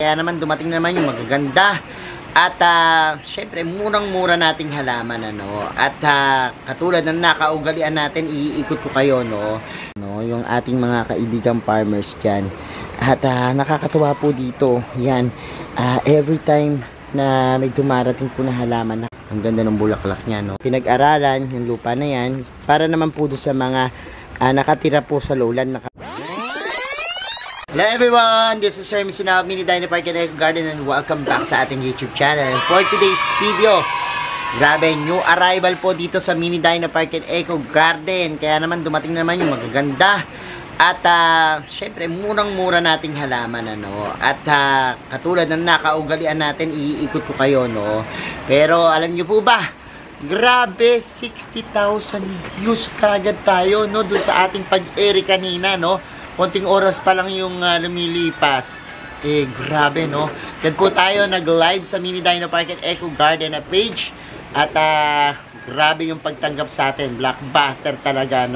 Kaya naman dumating naman yung magaganda at syempre murang-mura nating halaman at katulad ng nakaugalian natin, iikot ko kayo yung ating mga kaibigang farmers diyan. At nakakatuwa po dito. Yan, every time na may dumarating po na halaman, ang ganda ng bulaklak niya, Pinag-aralan yung lupa na yan para naman po doon sa mga nakatira po sa lowland. Hello everyone, this is Sir Misuna of Mini Dino Park and Eco Garden and welcome back sa ating YouTube channel. And for today's video, grabe, new arrival po dito sa Mini Dino Park and Eco Garden. Kaya naman dumating naman yung magaganda at syempre murang-mura nating halaman at katulad ng nakaugalian natin, iikot ko kayo Pero alam nyo po ba, grabe, 60,000 views kagad tayo doon sa ating pag-ere kanina konting oras pa lang yung lumilipas. Grabe Yan po tayo nag-live sa Mini Dino Park and Eco Garden na page. At grabe yung pagtanggap sa atin. Blockbuster talaga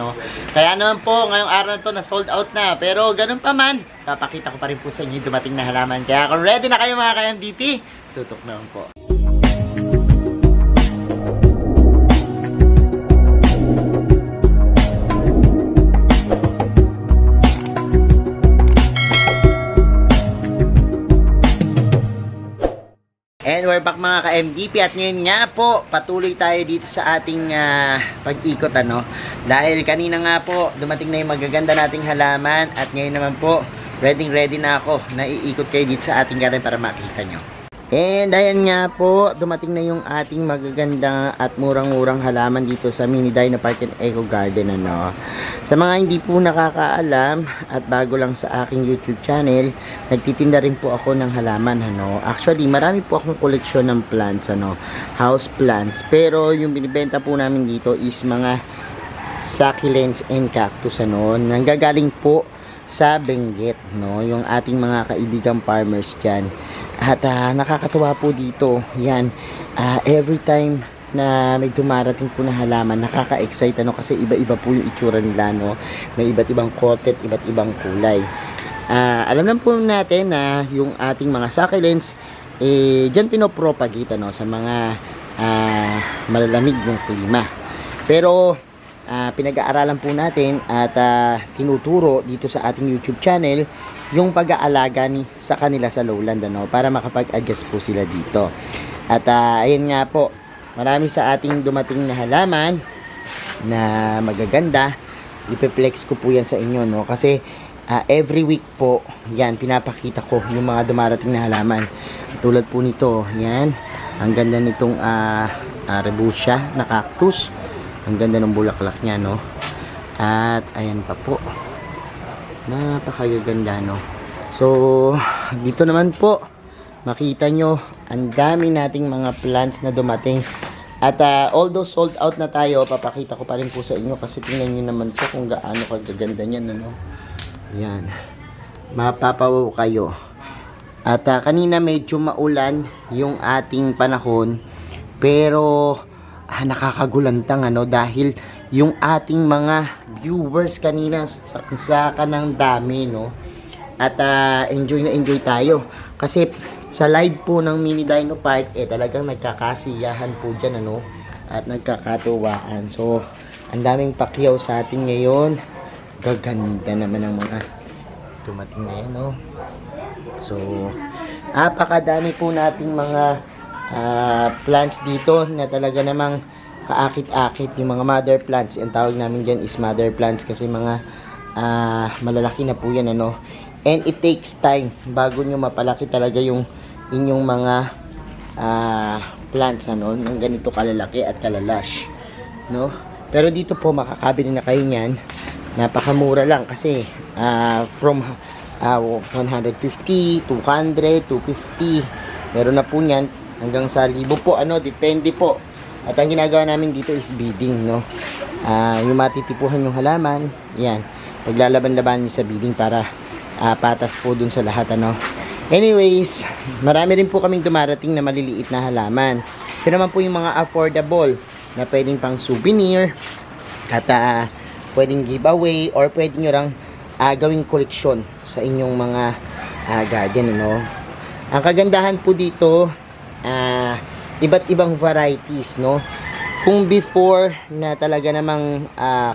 Kaya naman po, ngayong araw na to na sold out na. Pero ganun pa man, papakita ko pa rin po sa inyo yung dumating na halaman. Kaya kung ready na kayo mga ka-MVP, tutok na po. And we're back mga ka-MDP at ngayon nga po patuloy tayo dito sa ating pag-ikot dahil kanina nga po dumating na yung magaganda nating halaman at ngayon naman po ready na ako na iikot kayo dito sa ating garden para makita nyo. And ayan nga po, dumating na yung ating magaganda at murang-murang halaman dito sa Mini Dino Park and Eco Garden Sa mga hindi po nakakaalam at bago lang sa aking YouTube channel, nagtitinda rin po ako ng halaman Actually, marami po akong koleksyon ng plants house plants. Pero yung binibenta po namin dito is mga succulents and cactus nanggagaling po sa Benguet yung ating mga kaibigang farmers diyan. At nakakatuwa po dito. Yan, every time na may dumarating po na halaman, nakaka-excite kasi iba-iba po yung itsura nila May iba't ibang kotet, iba't ibang kulay. Alam lang po natin na yung ating mga succulents diyan pinopropagate sa mga malalamig yung klima. Pero pinag-aaralan po natin at tinuturo dito sa ating YouTube channel yung pag-aalaga sa kanila sa lowland para makapag-adjust po sila dito. At ayun nga po, marami sa ating dumating na halaman na magaganda. Ipiplex ko po yan sa inyo kasi every week po yan pinapakita ko yung mga dumarating na halaman. Tulad po nito, yan, ang ganda nitong Rebutia na cactus. Ang ganda ng bulaklak niya at ayan pa po, napakaganda So dito naman po makita nyo ang dami nating mga plants na dumating. At although sold out na tayo, papakita ko pa rin po sa inyo kasi tingnan nyo naman po kung gaano kagaganda niyan yan, mapapawaw kayo. At kanina medyo maulan yung ating panahon, pero nakakagulantang dahil yung ating mga viewers kanina sa kanang dami at enjoy na enjoy tayo kasi sa live po ng Mini Dino Park talagang nagkakasiyahan po dyan at nagkakatuwaan. So ang daming pakyaw sa atin ngayon. Gaganda naman ang mga dumating na yan So napakadami po nating mga plants dito na talaga namang kaakit-akit. Yung mga mother plants, ang tawag namin dyan is mother plants kasi mga malalaki na po yan and it takes time bago nyo mapalaki talaga yung inyong mga plants ng ganito kalalaki at kalalash pero dito po makakabili na kayo nyan, napakamura lang kasi from 150, 200, 250 meron na po nyan hanggang sa 1,000 po depende po. At ang ginagawa namin dito is bidding yung matitipuhan yung halaman yan, maglalaban-laban nyo sa bidding para patas po dun sa lahat Anyways, marami rin po kaming dumarating na maliliit na halaman. Ito naman po yung mga affordable na pwedeng pang souvenir at pwedeng giveaway or pwedeng nyo lang gawing koleksyon sa inyong mga garden Ang kagandahan po dito, iba't ibang varieties, no? Kung before na talaga namang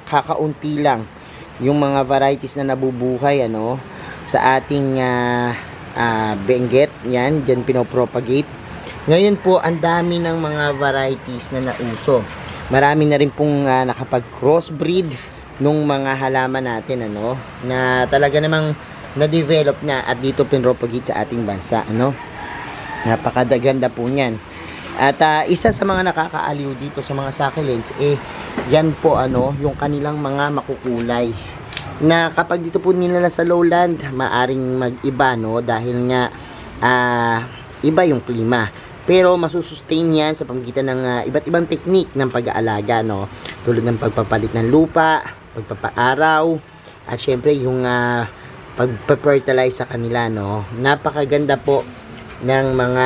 kakaunti lang yung mga varieties na nabubuhay, ano, sa ating Benguet, yan, dyan pinopropagate. Ngayon po, ang dami ng mga varieties na nauso. Marami na rin pong nakapag-crossbreed nung mga halaman natin, ano, na talaga namang na-develop na at dito pinopagate sa ating bansa, ano. Napakaganda po niyan. At isa sa mga nakakaaliw dito sa mga succulents, yan po, ano, yung kanilang mga makukulay. Na kapag dito po nila sa lowland, maaring mag-iba, no, dahil nga iba yung klima. Pero masusustain yan sa pamagitan ng iba't ibang teknik ng pag-aalaga, no? Tulad ng pagpapalit ng lupa, pagpapaaraw, at syempre yung pagpa-fertilize sa kanila, no? Napakaganda po ng mga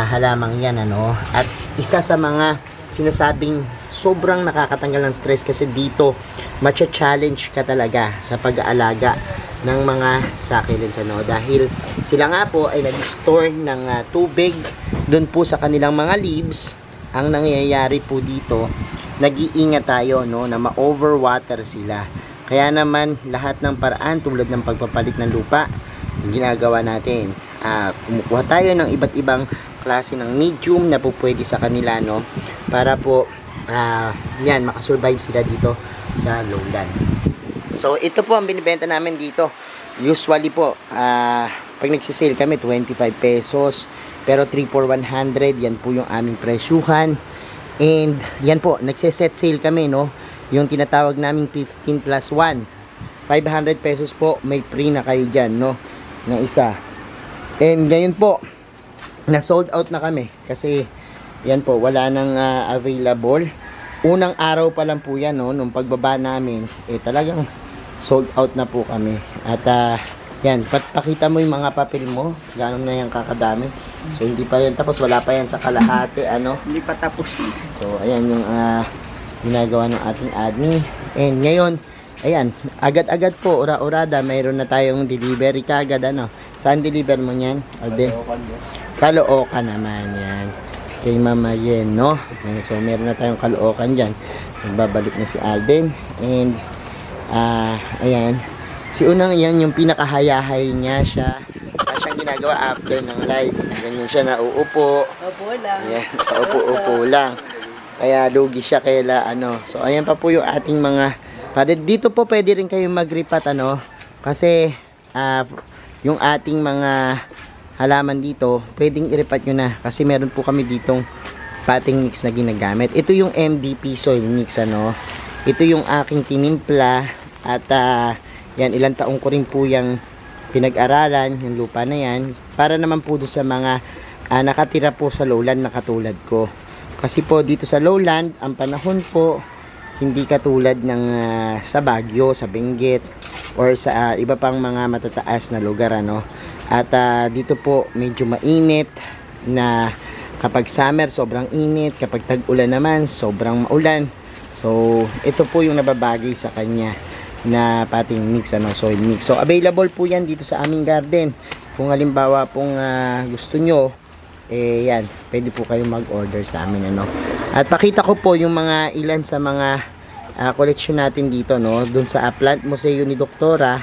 halamang yan, ano? At isa sa mga sinasabing sobrang nakakatanggal ng stress kasi dito matcha-challenge ka talaga sa pag-aalaga ng mga succulents, ano, dahil sila nga po ay nag-store ng tubig doon po sa kanilang mga leaves. Ang nangyayari po dito, nag-iingat tayo, no, na ma-overwater sila. Kaya naman lahat ng paraan tulad ng pagpapalit ng lupa, ginagawa natin. Kumukuha tayo ng iba't ibang klase ng medium na po pwede sa kanila, no, para po yan, makasurvive sila dito sa lowland. So, ito po ang binibenta namin dito. Usually po, pag nagsisale kami, 25 pesos. Pero 3 for 100, yan po yung aming presyuhan. And, yan po, nagsiset sale kami, no? Yung tinatawag namin 15 plus 1. 500 pesos po, may free na kayo dyan, no? Na isa. And, ngayon po, na-sold out na kami. Kasi, yan po, wala nang available. Unang araw pa lang po yan, no? Nung pagbaba namin, talagang sold out na po kami. At yan, pakita mo yung mga papel mo, gano'n na yan kakadami. So hindi pa yan tapos, wala pa yan sa kalahati, ano? Hindi pa tapos. So ayan yung ginagawa ng ating admin. And ngayon, ayan, agad-agad po, ura-urada, mayroon na tayong delivery kagad, ano? Saan deliver mo yan, Alden? Caloocan naman yan. Kay Mama Yen, no? So meron na tayong Caloocan dyan. Nagbabalik na si Alden. And ayan, si Unang yan yung pinakahayahay niya siya. Siyang ginagawa after ng live. Ganyan siya, nauupo. Opo lang. Ayan, upo-upo lang. Kaya lugi siya kaila, ano. So ayan pa po yung ating mga dito po pwede rin kayong magripat, ano. Kasi yung ating mga halaman dito, pwedeng iripat nyo na. Kasi meron po kami ditong potting mix na ginagamit. Ito yung MDP soil mix, ano. Ito yung aking tinimpla at yan, ilang taong ko rin po yung pinag-aralan, yung lupa na yan, para naman po doon sa mga nakatira po sa lowland na katulad ko. Kasi po dito sa lowland, ang panahon po, hindi katulad ng sa Baguio, sa Benguet, or sa iba pang mga matataas na lugar, ano. At dito po, medyo mainit na kapag summer, sobrang init. Kapag tag-ulan naman, sobrang maulan. So, ito po yung nababagay sa kanya na potting mix, ano, soil mix. So, available po yan dito sa aming garden. Kung halimbawa pong gusto nyo, yan, pwede po kayong mag-order sa amin, ano. At pakita ko po yung mga ilan sa mga collection natin dito, no. Doon sa Plant Museo ni Doktora,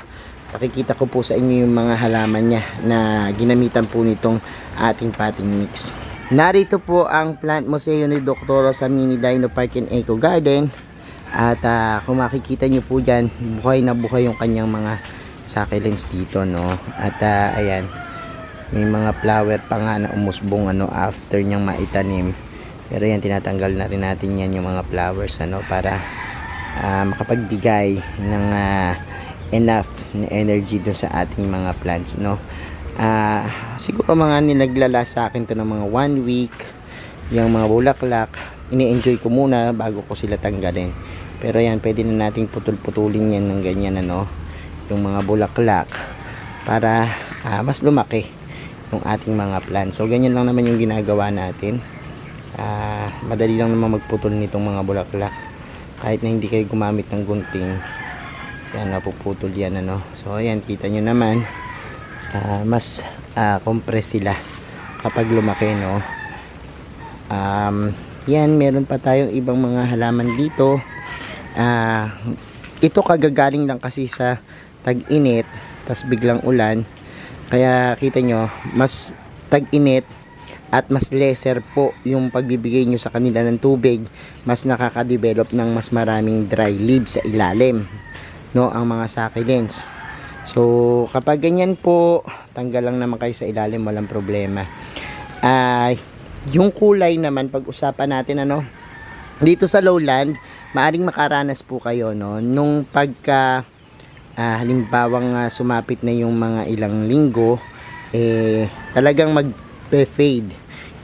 pakikita ko po sa inyo yung mga halaman niya na ginamitan po nitong ating potting mix. Narito po ang Plant Museo ni Doktora sa Mini Dino Park and Eco Garden. At kung makikita nyo po dyan, buhay na buhay yung kanyang mga succulents dito, no. At ayan, may mga flower pa nga na umusbong, ano, after niyang maitanim. Pero yan, tinatanggal na rin natin yan yung mga flowers, ano, para makapagbigay ng enough na energy dun sa ating mga plants, no. Siguro mga nilaglala sa akin to ng mga 1 week yung mga bulaklak. Ini-enjoy ko muna bago ko sila tanggalin. Pero yan, pwede na nating putol-putulin yan ng ganyan, ano, yung mga bulaklak para mas lumaki yung ating mga plants. So ganyan lang naman yung ginagawa natin. Madali lang naman magputol nitong mga bulaklak kahit na hindi kayo gumamit ng gunting. Yan, napuputol yan, ano. So ayan, kita nyo naman, mas compress sila kapag lumaki, no. Yan, meron pa tayong ibang mga halaman dito. Ito kagagaling lang kasi sa tag-init, tas biglang ulan, kaya kita nyo mas tag-init at mas lesser po yung pagbibigay nyo sa kanila ng tubig, mas nakaka-develop ng mas maraming dry leaves sa ilalim, no, ang mga succulents. So kapag ganyan po, tanggal lang naman kayo sa ilalim, walang problema. Yung kulay naman, pag-usapan natin, ano, dito sa lowland, maaring makaranas po kayo, no, nung pagka halimbawang sumapit na yung mga ilang linggo, talagang mag-fade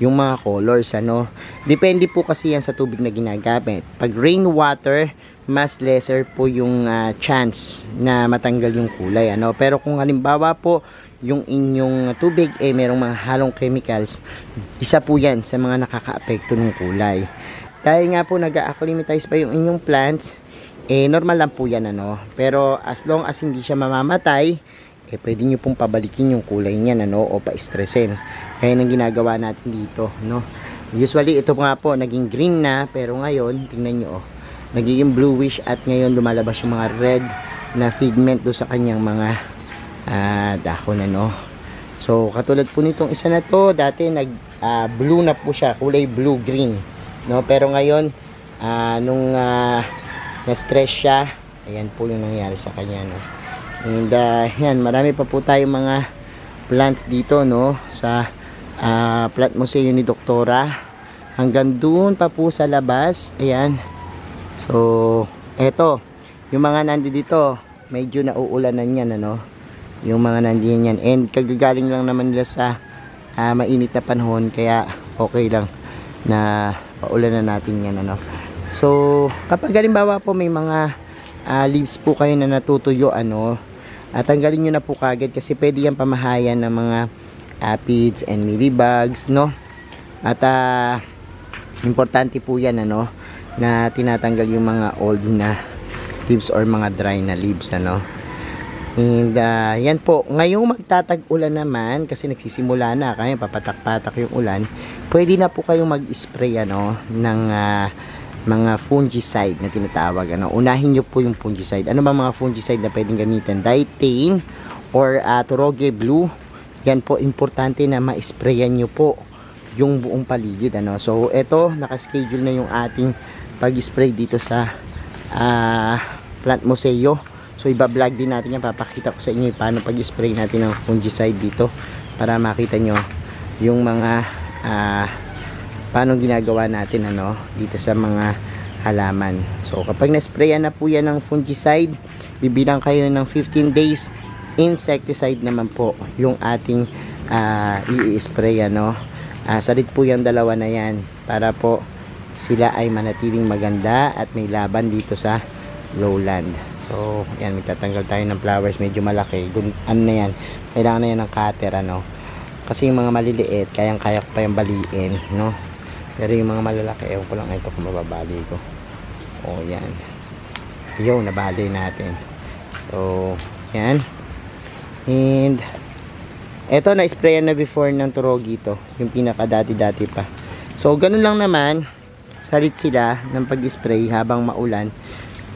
yung mga colors, ano. Depende po kasi yan sa tubig na ginagamit. Pag rainwater, mas lesser po yung chance na matanggal yung kulay, ano. Pero kung halimbawa po yung inyong tubig merong mga halong chemicals, isa po yan sa mga nakaka-apekto ng kulay. Dahil nga po nag-acclimatize pa yung inyong plants, normal lang po yan, ano. Pero as long as hindi siya mamamatay, pwede nyo pong pabalikin yung kulay niyan, ano, o pa-stressin. Kaya nang ginagawa natin dito, no. Usually ito nga po naging green na, pero ngayon tingnan nyo, nagiging bluish, at ngayon lumalabas yung mga red na pigment do sa kanyang mga dahon, ano. So katulad po nitong isa na to, dati nag blue na po siya, kulay blue green, no. Pero ngayon nung na-stress siya, ayan po yung nangyari sa kanya, no. And yan, marami pa po tayong mga plants dito, no, sa plant museo ni Doktora, hanggang doon pa po sa labas. Ayan. So eto, yung mga nandito, medyo nauulanan yan, ano, yung mga nandiyan yan, and kagagaling lang naman nila sa mainit na panahon, kaya okay lang na paulanan natin yan, ano. So kapag halimbawa po may mga leaves po kayo na natutuyo, ano, tanggalin nyo na po kagad, kasi pwede yan pamahayan ng mga aphids and mealybugs, no. At importante po yan, ano, na tinatanggal yung mga old na leaves or mga dry na leaves, ano. And yan po, ngayong magtatag-ulan naman, kasi nagsisimula na, kaya papatak-patak yung ulan, pwede na po kayong mag-spray, ano, ng mga fungicide na tinatawag, ano. Unahin nyo po yung fungicide. Ano ba mga fungicide na pwedeng gamitin? Diethane or Turoge Blue. Yan po, importante na ma-sprayan nyo po yung buong paligid, ano. So eto, naka-schedule na yung ating pag-spray dito sa plant museo. So iba-vlog din natin yan, papakita ko sa inyo paano pag-spray natin ng fungicide dito, para makita nyo yung mga paano ginagawa natin, ano, dito sa mga halaman. So kapag na-sprayan na po yan ng fungicide, bibilang kayo ng 15 days. Insecticide naman po yung ating i-spray, ano. Salit po yung dalawa na yan, para po sila ay manatiling maganda at may laban dito sa lowland. So yan, magtatanggal tayo ng flowers, medyo malaki, ano na yan, kailangan na yan ng cutter, ano, kasi yung mga maliliit kayang-kaya ko pa yung baliin, no. Pero yung mga malalaki, ewan ko lang ito kung mababali ko. O yan, yun, nabali natin. So yan, and eto, na-sprayan na before ng Turogi to, yung pinaka dati-dati pa. So ganun lang naman, salit sila ng pag-spray habang maulan.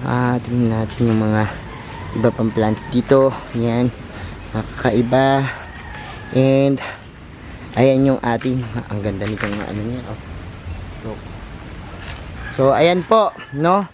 Tingnan natin yung mga iba pang plants dito. Yan, kakaiba. And ayan yung ating, ang ganda nitong ano niya, oh. So ayan po, no.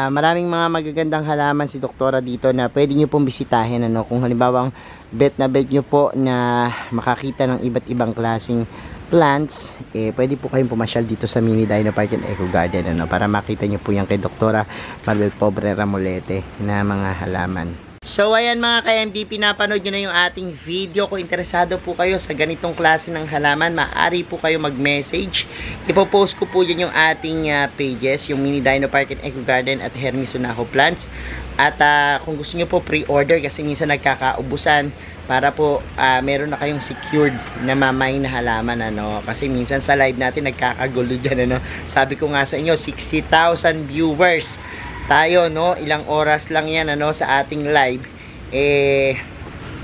Maraming mga magagandang halaman si Doktora dito na pwede nyo pong bisitahin, ano. Kung halimbawang bet na bet nyo po na makakita ng iba't ibang klaseng plants, pwede po kayong pumasyal dito sa Mini Dino Park and Eco Garden, ano, para makita nyo po yan kay Doktora Maribel Pobre Ramolete na mga halaman. So ayan mga ka-MD, pinapanood nyo na yung ating video. Kung interesado po kayo sa ganitong klase ng halaman, maaari po kayo mag-message. Ipopost ko po yun yung ating pages, yung Mini Dino Park and Eco Garden at Hermes Unaho Plants. At kung gusto nyo po pre-order, kasi minsan nagkakaubusan, para po meron na kayong secured na mamay na halaman, ano. Kasi minsan sa live natin nagkakagulo dyan, ano. Sabi ko nga sa inyo, 60,000 viewers tayo, no, ilang oras lang yan, ano, sa ating live.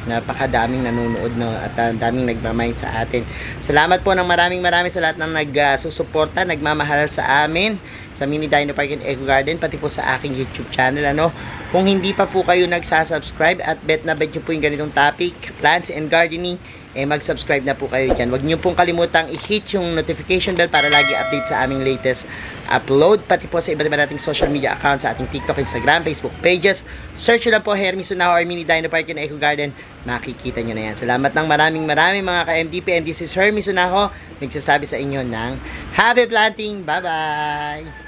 napakadaming nanonood, no, at daming nagmamind sa atin. Salamat po ng maraming sa lahat ng nagsusuporta, nagmamahal sa amin, sa Mini Dino Park and Eco Garden, pati po sa aking YouTube channel, ano. Kung hindi pa po kayo nagsasubscribe at bet na bet nyo po yung ganitong topic, plants and gardening, mag-subscribe na po kayo dyan. Huwag nyo pong kalimutang i-hit yung notification bell para lagi update sa aming latest upload, pati po sa iba't iba nating social media accounts, sa ating TikTok, Instagram, Facebook pages. Search nyo lang po Hermy Sunaho or Mini Dino Park and Eco Garden, makikita nyo na yan. Salamat ng maraming mga ka-MDP, and this is Hermy Sunaho, nagsasabi sa inyo ng happy planting. Bye-bye!